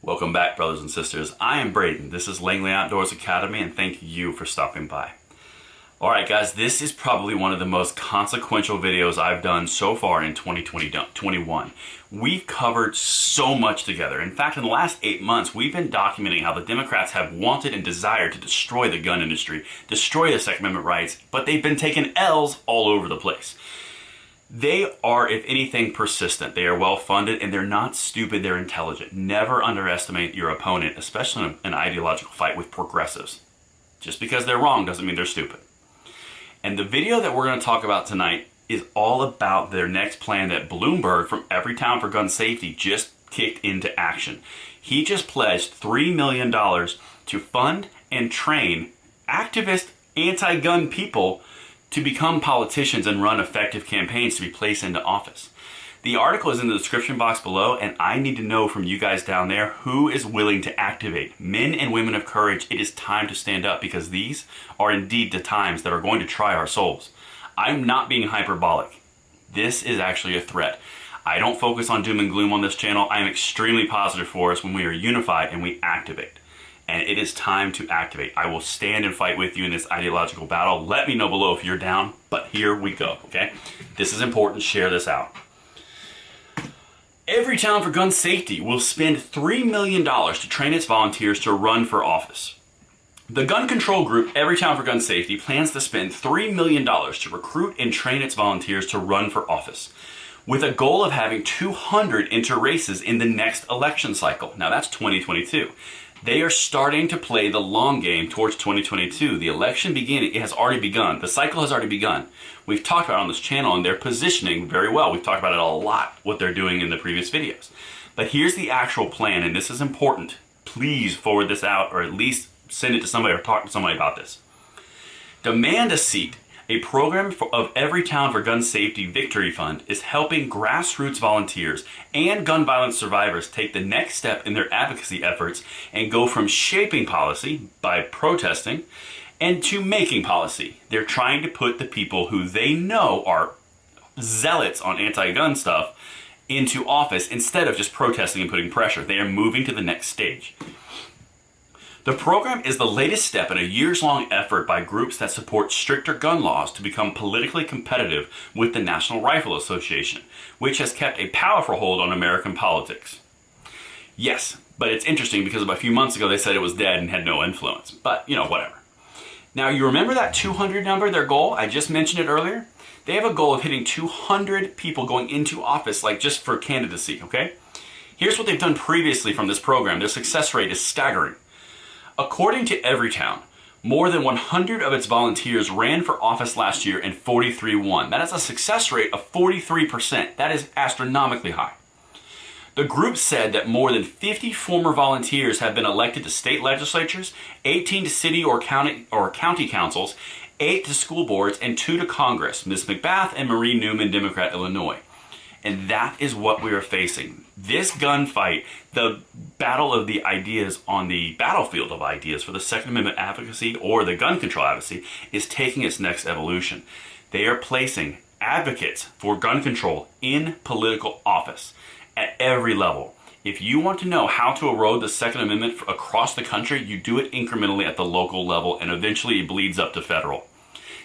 Welcome back, brothers and sisters. I am Braden. This is Langley Outdoors Academy, and thank you for stopping by. Alright guys, this is probably one of the most consequential videos I've done so far in 2021. We've covered so much together. In fact, in the last 8 months, we've been documenting how the Democrats have wanted and desired to destroy the gun industry, destroy the Second Amendment rights, but they've been taking L's all over the place. They are, if anything, persistent. They are well-funded, and they're not stupid, they're intelligent. Never underestimate your opponent, especially in an ideological fight with progressives. Just because they're wrong doesn't mean they're stupid. And the video that we're going to talk about tonight is all about their next plan that Bloomberg from Everytown for Gun Safety just kicked into action. He just pledged $3 million to fund and train activist anti-gun people to become politicians and run effective campaigns to be placed into office. The article is in the description box below, and I need to know from you guys down there who is willing to activate. Men and women of courage, it is time to stand up, because these are indeed the times that are going to try our souls. I'm not being hyperbolic. This is actually a threat. I don't focus on doom and gloom on this channel. I am extremely positive for us when we are unified and we activate. And it is time to activate. I will stand and fight with you in this ideological battle. Let me know below if you're down, but here we go, okay? This is important. Share this out. Everytown for Gun Safety will spend $3 million to train its volunteers to run for office. The gun control group Everytown for Gun Safety plans to spend $3 million to recruit and train its volunteers to run for office, with a goal of having 200 enter races in the next election cycle. Now that's 2022. They are starting to play the long game towards 2022. The election beginning, it has already begun. The cycle has already begun. We've talked about it on this channel, and they're positioning very well. We've talked about it a lot, what they're doing in the previous videos. But here's the actual plan, and this is important. Please forward this out, or at least send it to somebody or talk to somebody about this. Demand a Seat, a program of Everytown for Gun Safety Victory Fund, is helping grassroots volunteers and gun violence survivors take the next step in their advocacy efforts and go from shaping policy by protesting and to making policy. They're trying to put the people who they know are zealots on anti-gun stuff into office instead of just protesting and putting pressure. They are moving to the next stage. The program is the latest step in a years-long effort by groups that support stricter gun laws to become politically competitive with the National Rifle Association, which has kept a powerful hold on American politics. Yes, but it's interesting because about a few months ago they said it was dead and had no influence. But, you know, whatever. Now, you remember that 200 number, their goal? I just mentioned it earlier. They have a goal of hitting 200 people going into office, like just for candidacy, okay? Here's what they've done previously from this program. Their success rate is staggering. According to Everytown, more than 100 of its volunteers ran for office last year and 43 won. That is a success rate of 43%. That is astronomically high. The group said that more than 50 former volunteers have been elected to state legislatures, 18 to city or county councils, 8 to school boards, and 2 to Congress, Ms. McBath and Marie Newman, Democrat, Illinois. And that is what we are facing. This gunfight, the battle of the ideas on the battlefield of ideas for the Second Amendment advocacy or the gun control advocacy, is taking its next evolution. They are placing advocates for gun control in political office at every level. If you want to know how to erode the Second Amendment across the country, you do it incrementally at the local level, and eventually it bleeds up to federal.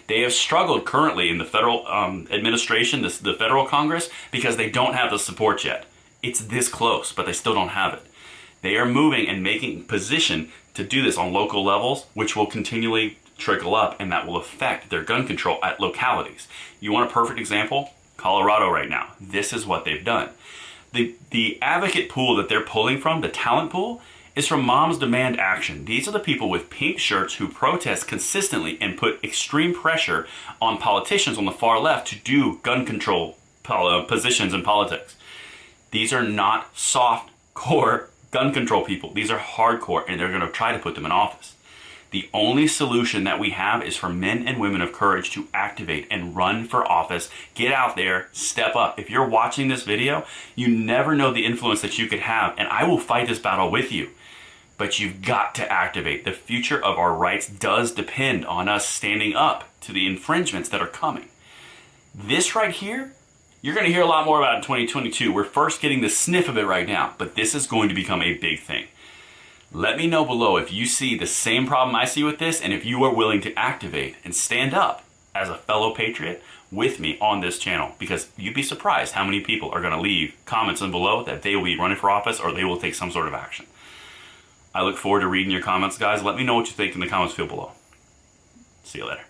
They have struggled currently in the federal administration, the federal Congress, because they don't have the support yet. It's this close, but they still don't have it. They are moving and making position to do this on local levels, which will continually trickle up, and that will affect their gun control at localities. You want a perfect example? Colorado right now. This is what they've done. The advocate pool that they're pulling from, the talent pool, is from Moms Demand Action. These are the people with pink shirts who protest consistently and put extreme pressure on politicians on the far left to do gun control positions in politics. These are not soft core gun control people. These are hardcore, and they're going to try to put them in office. The only solution that we have is for men and women of courage to activate and run for office. Get out there, step up. If you're watching this video, you never know the influence that you could have, and I will fight this battle with you. But you've got to activate. The future of our rights does depend on us standing up to the infringements that are coming. This right here You're going to hear a lot more about it in 2022. We're first getting the sniff of it right now, but this is going to become a big thing. Let me know below if you see the same problem I see with this and if you are willing to activate and stand up as a fellow patriot with me on this channel, because you'd be surprised how many people are going to leave comments in below that they will be running for office or they will take some sort of action. I look forward to reading your comments, guys. Let me know what you think in the comments field below. See you later.